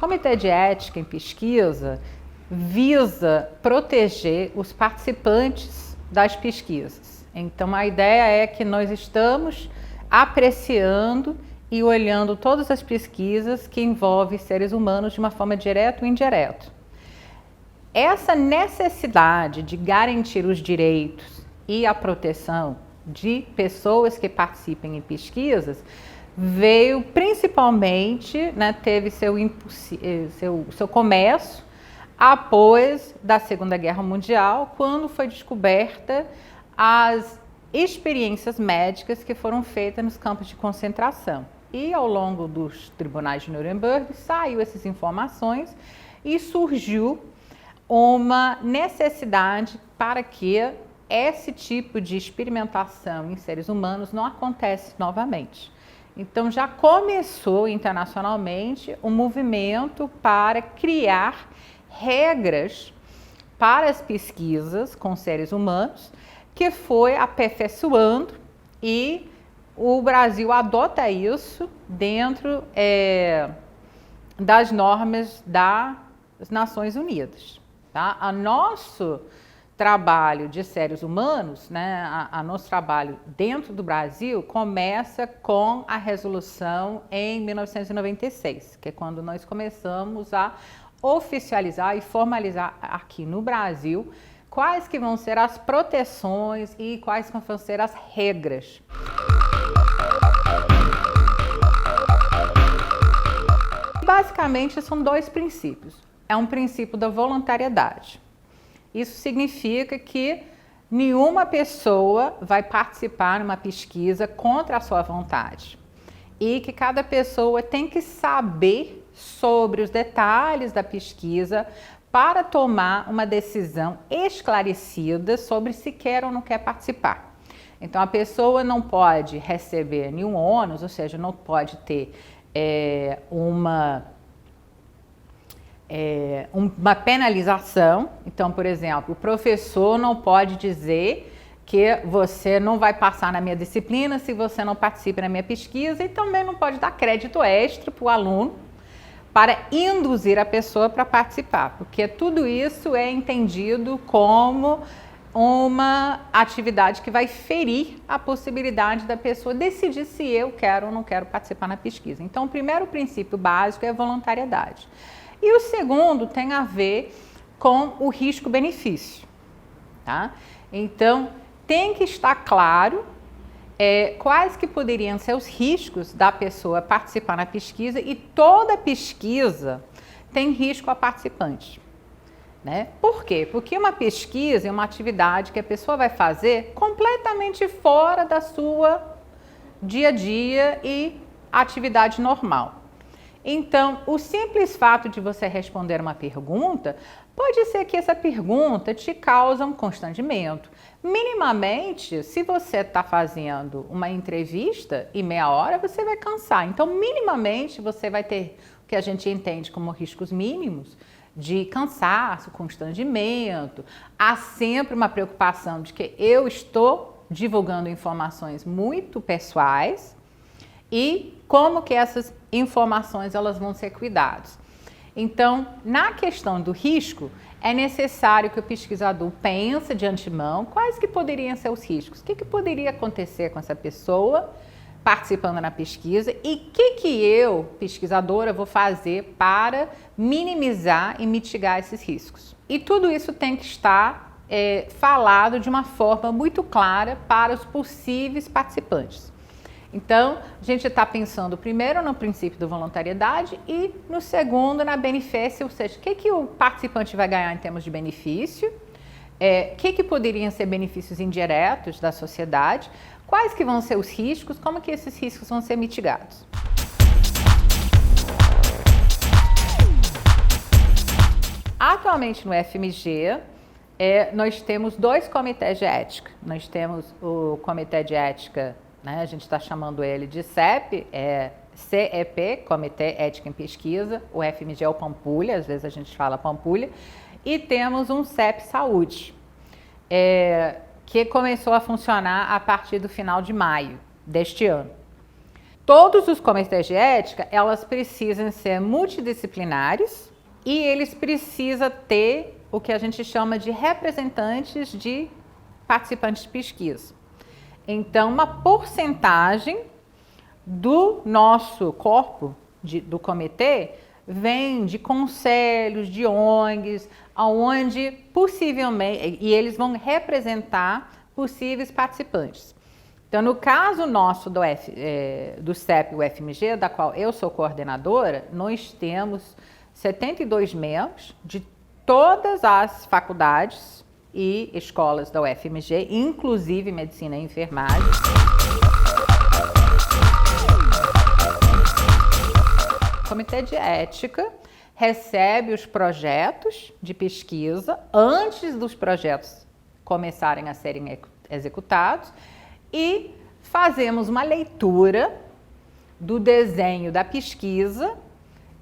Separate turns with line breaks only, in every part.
Comitê de Ética em Pesquisa visa proteger os participantes das pesquisas. Então, a ideia é que nós estamos apreciando e olhando todas as pesquisas que envolvem seres humanos de uma forma direta ou indireta. Essa necessidade de garantir os direitos e a proteção de pessoas que participem em pesquisas veio principalmente, teve seu começo após da Segunda Guerra Mundial, quando foi descoberta as experiências médicas que foram feitas nos campos de concentração. E ao longo dos tribunais de Nuremberg saiu essas informações e surgiu uma necessidade para que esse tipo de experimentação em seres humanos não acontece novamente. Então já começou internacionalmente um movimento para criar regras para as pesquisas com seres humanos, que foi aperfeiçoando, e o Brasil adota isso dentro das normas das Nações Unidas. Tá? O nosso trabalho de seres humanos, nosso trabalho dentro do Brasil começa com a resolução em 1996, que é quando nós começamos a oficializar e formalizar aqui no Brasil quais que vão ser as proteções e quais vão ser as regras. Basicamente, são dois princípios. É um princípio da voluntariedade. Isso significa que nenhuma pessoa vai participar de uma pesquisa contra a sua vontade e que cada pessoa tem que saber sobre os detalhes da pesquisa para tomar uma decisão esclarecida sobre se quer ou não quer participar. Então, a pessoa não pode receber nenhum ônus, ou seja, não pode ter uma penalização. Então, por exemplo, o professor não pode dizer que você não vai passar na minha disciplina se você não participa na minha pesquisa, e também não pode dar crédito extra para o aluno para induzir a pessoa para participar, porque tudo isso é entendido como uma atividade que vai ferir a possibilidade da pessoa decidir se eu quero ou não quero participar na pesquisa. Então, o primeiro princípio básico é a voluntariedade. E o segundo tem a ver com o risco-benefício. Tá? Então, tem que estar claro quais que poderiam ser os riscos da pessoa participar na pesquisa, e toda pesquisa tem risco a participante. Por quê? Porque uma pesquisa é uma atividade que a pessoa vai fazer completamente fora da sua dia a dia e atividade normal. Então, o simples fato de você responder uma pergunta, pode ser que essa pergunta te cause um constrangimento. Minimamente, se você está fazendo uma entrevista e meia hora, você vai cansar. Então, minimamente, você vai ter o que a gente entende como riscos mínimos de cansaço, constrangimento. Há sempre uma preocupação de que eu estou divulgando informações muito pessoais e como que essas informações elas vão ser cuidadas. Então, na questão do risco, é necessário que o pesquisador pense de antemão quais que poderiam ser os riscos, o que poderia acontecer com essa pessoa participando na pesquisa e o que eu, pesquisadora, vou fazer para minimizar e mitigar esses riscos. E tudo isso tem que estar falado de uma forma muito clara para os possíveis participantes. Então, a gente está pensando primeiro no princípio da voluntariedade e no segundo na benefício, ou seja, o que o participante vai ganhar em termos de benefício, o que poderiam ser benefícios indiretos da sociedade, quais que vão ser os riscos, como que esses riscos vão ser mitigados. Atualmente no FMG, nós temos dois comitês de ética. Nós temos o Comitê de Ética, a gente está chamando ele de CEP, CEP, Comitê Ética em Pesquisa, o FMG é o Pampulha, às vezes a gente fala Pampulha, e temos um CEP Saúde, que começou a funcionar a partir do final de maio deste ano. Todos os comitês de ética, elas precisam ser multidisciplinares e eles precisam ter o que a gente chama de representantes de participantes de pesquisa. Então, uma porcentagem do nosso corpo do comitê vem de conselhos, de ONGs, onde possivelmente, e eles vão representar possíveis participantes. Então, no caso nosso do CEP UFMG, da qual eu sou coordenadora, nós temos 72 membros de todas as faculdades e escolas da UFMG, inclusive medicina e enfermagem. O Comitê de Ética recebe os projetos de pesquisa antes dos projetos começarem a serem executados e fazemos uma leitura do desenho da pesquisa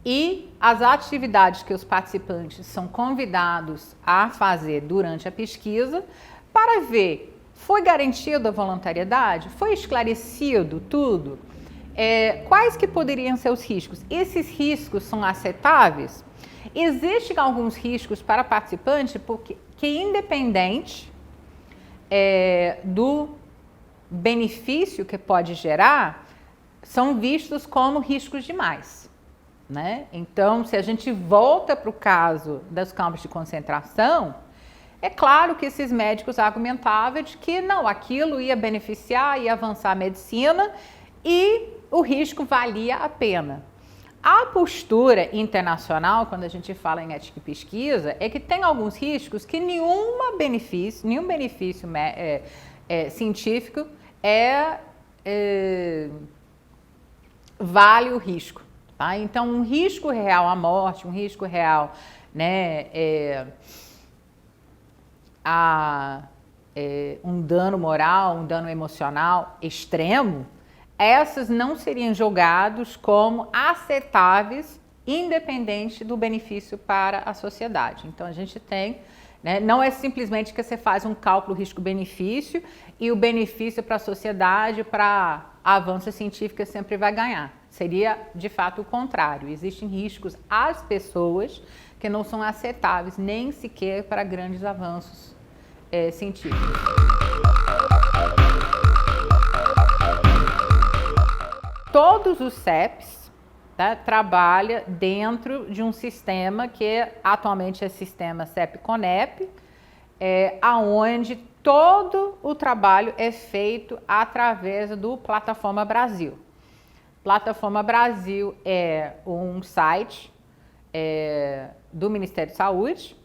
e as atividades que os participantes são convidados a fazer durante a pesquisa para ver, foi garantida a voluntariedade? Foi esclarecido tudo? Quais que poderiam ser os riscos? Esses riscos são aceitáveis? Existem alguns riscos para participante que independente do benefício que pode gerar, são vistos como riscos demais, né? Então, se a gente volta para o caso dos campos de concentração, é claro que esses médicos argumentavam de que não, aquilo ia beneficiar, ia avançar a medicina e o risco valia a pena. A postura internacional, quando a gente fala em ética e pesquisa, é que tem alguns riscos que nenhum benefício científico vale o risco. Tá? Então, um risco real à morte, um risco real, né, um dano moral, um dano emocional extremo, essas não seriam julgados como aceitáveis, independente do benefício para a sociedade. Então, a gente tem, né, não é simplesmente que você faz um cálculo risco-benefício e o benefício para a sociedade, para avanço científico, sempre vai ganhar. Seria, de fato, o contrário. Existem riscos às pessoas que não são aceitáveis, nem sequer para grandes avanços científicos. Todos os CEPs, tá, trabalham dentro de um sistema que atualmente é sistema CEP-CONEP, onde todo o trabalho é feito através do Plataforma Brasil. Plataforma Brasil é um site do Ministério da Saúde,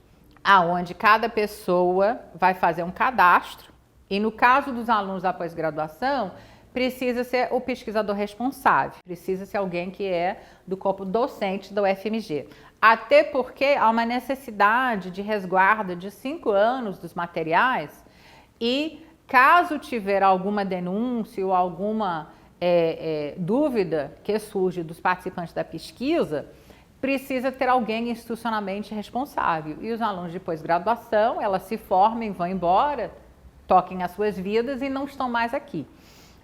onde cada pessoa vai fazer um cadastro e, no caso dos alunos da pós-graduação, precisa ser o pesquisador responsável, precisa ser alguém que é do corpo docente da UFMG. Até porque há uma necessidade de resguardo de 5 anos dos materiais e, caso tiver alguma denúncia ou alguma dúvida que surge dos participantes da pesquisa, precisa ter alguém institucionalmente responsável. E os alunos de pós-graduação, elas se formem, vão embora, toquem as suas vidas e não estão mais aqui.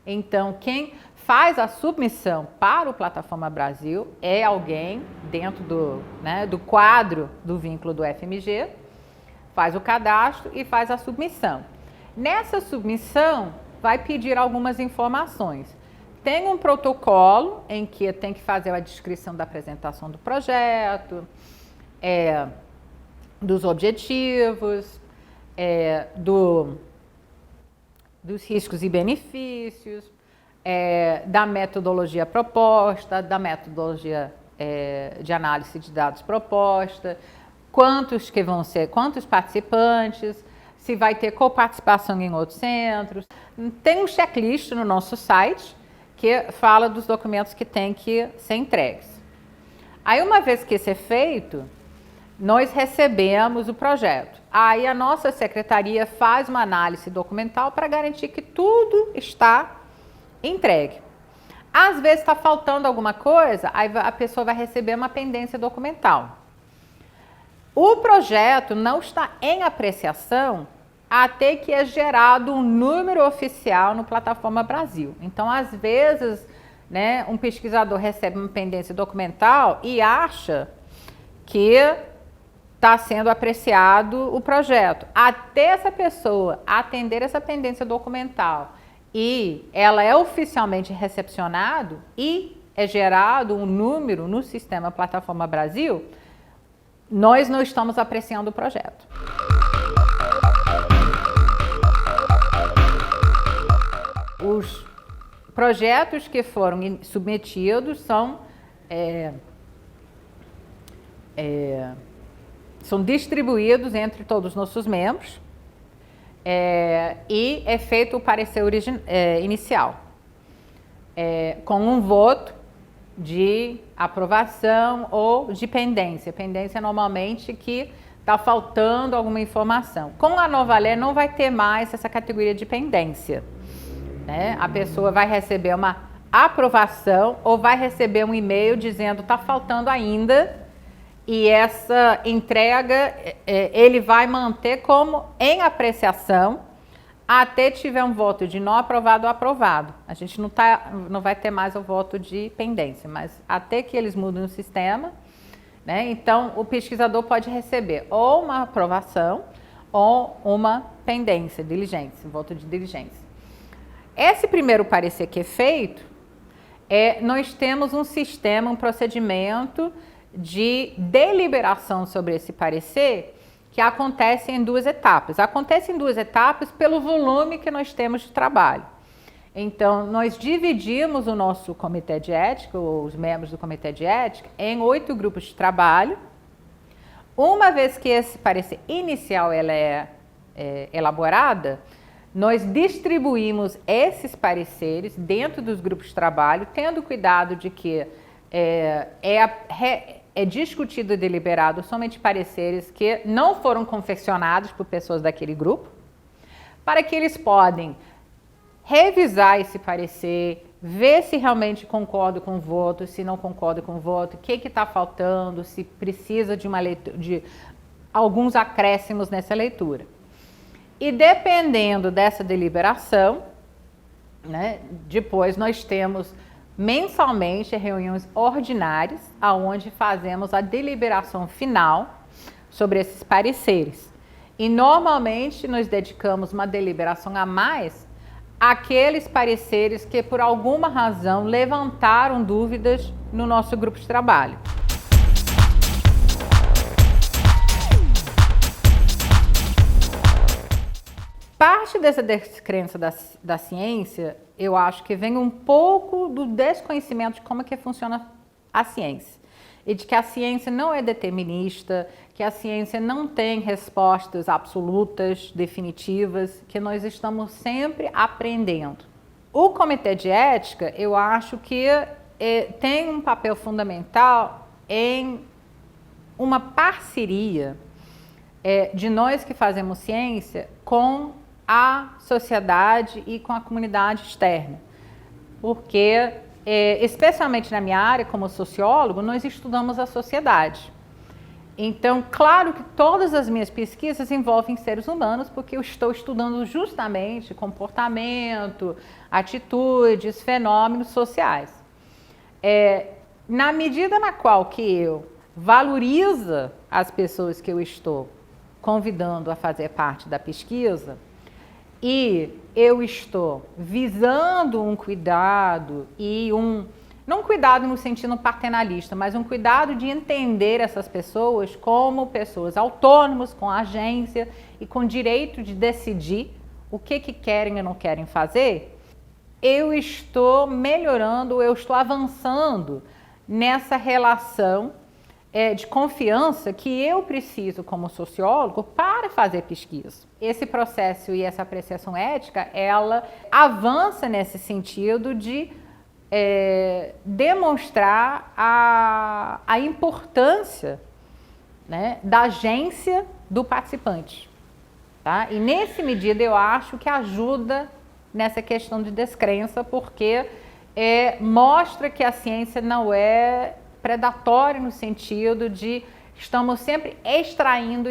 Então, quem faz a submissão para o Plataforma Brasil é alguém dentro do quadro do vínculo do FMG, faz o cadastro e faz a submissão. Nessa submissão, vai pedir algumas informações. Tem um protocolo em que tem que fazer a descrição da apresentação do projeto, dos objetivos, dos riscos e benefícios, da metodologia proposta, da metodologia de análise de dados proposta, quantos participantes, se vai ter coparticipação em outros centros. Tem um checklist no nosso site que fala dos documentos que têm que ser entregues. Aí, uma vez que isso é feito, nós recebemos o projeto. Aí a nossa secretaria faz uma análise documental para garantir que tudo está entregue. Às vezes está faltando alguma coisa, aí a pessoa vai receber uma pendência documental. O projeto não está em apreciação até que é gerado um número oficial no Plataforma Brasil. Então, às vezes, né, um pesquisador recebe uma pendência documental e acha que está sendo apreciado o projeto. Até essa pessoa atender essa pendência documental e ela é oficialmente recepcionado e é gerado um número no sistema Plataforma Brasil, nós não estamos apreciando o projeto. Os projetos que foram submetidos são distribuídos entre todos os nossos membros e é feito o parecer inicial, com um voto de aprovação ou de pendência. Pendência normalmente que está faltando alguma informação. Com a nova lei não vai ter mais essa categoria de pendência, né? A pessoa vai receber uma aprovação ou vai receber um e-mail dizendo está faltando ainda, e essa entrega ele vai manter como em apreciação até tiver um voto de não aprovado ou aprovado. A gente não vai ter mais o voto de pendência, mas até que eles mudem o sistema, né? Então o pesquisador pode receber ou uma aprovação ou uma pendência, diligência, voto de diligência. Esse primeiro parecer que é feito, nós temos um sistema, um procedimento de deliberação sobre esse parecer que acontece em duas etapas. Acontece em duas etapas pelo volume que nós temos de trabalho. Então, nós dividimos o nosso comitê de ética, ou os membros do comitê de ética, em 8 grupos de trabalho. Uma vez que esse parecer inicial ela é elaborada, nós distribuímos esses pareceres dentro dos grupos de trabalho, tendo cuidado de que é discutido e deliberado somente pareceres que não foram confeccionados por pessoas daquele grupo, para que eles podem revisar esse parecer, ver se realmente concorda com o voto, se não concorda com o voto, o que está faltando, se precisa de uma leitura, de alguns acréscimos nessa leitura. E dependendo dessa deliberação, né, depois nós temos mensalmente reuniões ordinárias, onde fazemos a deliberação final sobre esses pareceres. E normalmente nós dedicamos uma deliberação a mais àqueles pareceres que por alguma razão levantaram dúvidas no nosso grupo de trabalho. Parte dessa descrença da ciência, eu acho que vem um pouco do desconhecimento de como é que funciona a ciência. E de que a ciência não é determinista, que a ciência não tem respostas absolutas, definitivas, que nós estamos sempre aprendendo. O Comitê de Ética, eu acho que tem um papel fundamental em uma parceria de nós que fazemos ciência com a sociedade e com a comunidade externa. Porque, especialmente na minha área, como sociólogo, nós estudamos a sociedade. Então, claro que todas as minhas pesquisas envolvem seres humanos, porque eu estou estudando justamente comportamento, atitudes, fenômenos sociais. Na medida na qual que eu valorizo as pessoas que eu estou convidando a fazer parte da pesquisa, e eu estou visando um cuidado e não um cuidado no sentido paternalista, mas um cuidado de entender essas pessoas como pessoas autônomas, com agência e com direito de decidir o que querem e não querem fazer, eu estou melhorando, eu estou avançando nessa relação de confiança que eu preciso como sociólogo para fazer pesquisa. Esse processo e essa apreciação ética, ela avança nesse sentido de demonstrar a importância, né, da agência do participante. Tá? E nessa medida eu acho que ajuda nessa questão de descrença, porque mostra que a ciência não é predatória no sentido de estamos sempre extraindo.